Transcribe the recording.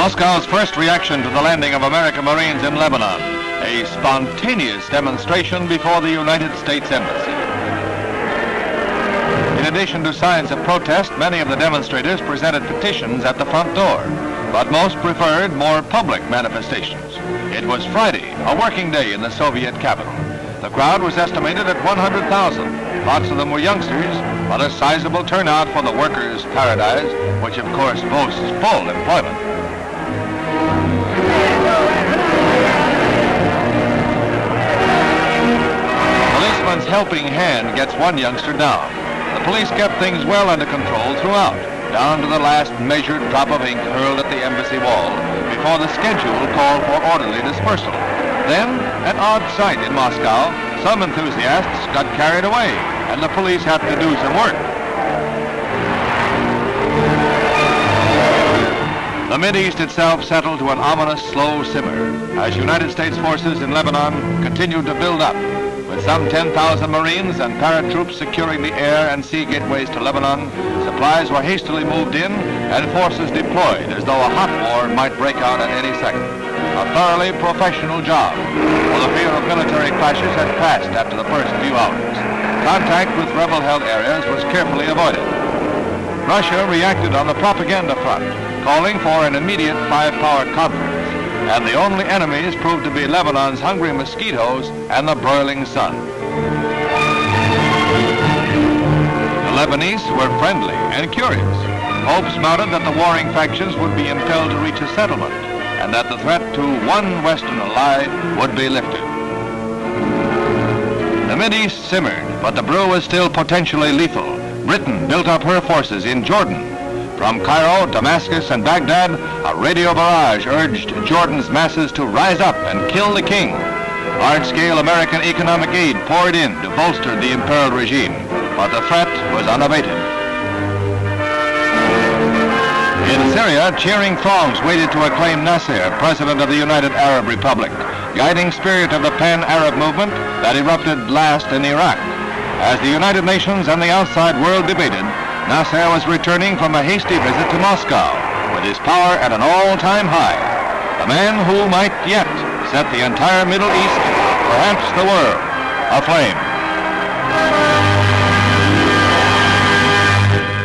Moscow's first reaction to the landing of American Marines in Lebanon, a spontaneous demonstration before the United States Embassy. In addition to signs of protest, many of the demonstrators presented petitions at the front door, but most preferred more public manifestations. It was Friday, a working day in the Soviet capital. The crowd was estimated at 100,000. Lots of them were youngsters, but a sizable turnout for the workers' paradise, which of course boasts full employment. Policeman's helping hand gets one youngster down. The police kept things well under control throughout, down to the last measured drop of ink hurled at the embassy wall before the schedule called for orderly dispersal. Then, an odd sight in Moscow, some enthusiasts got carried away, and the police had to do some work. The Mideast itself settled to an ominous slow simmer as United States forces in Lebanon continued to build up, with some 10,000 Marines and paratroops securing the air and sea gateways to Lebanon. Supplies were hastily moved in and forces deployed as though a hot war might break out at any second. A thoroughly professional job, for the fear of military clashes had passed after the first few hours. Contact with rebel-held areas was carefully avoided. Russia reacted on the propaganda front, calling for an immediate five-power conference, and the only enemies proved to be Lebanon's hungry mosquitoes and the broiling sun. The Lebanese were friendly and curious. Hopes mounted that the warring factions would be impelled to reach a settlement, and that the threat to one Western ally would be lifted. The Mideast simmered, but the brew was still potentially lethal. Britain built up her forces in Jordan. From Cairo, Damascus, and Baghdad, a radio barrage urged Jordan's masses to rise up and kill the king. Large-scale American economic aid poured in to bolster the imperial regime, but the threat was unabated. In Syria, cheering throngs waited to acclaim Nasser, president of the United Arab Republic, guiding spirit of the pan-Arab movement that erupted last in Iraq. As the United Nations and the outside world debated, Nasser was returning from a hasty visit to Moscow, with his power at an all-time high. The man who might yet set the entire Middle East, perhaps the world, aflame.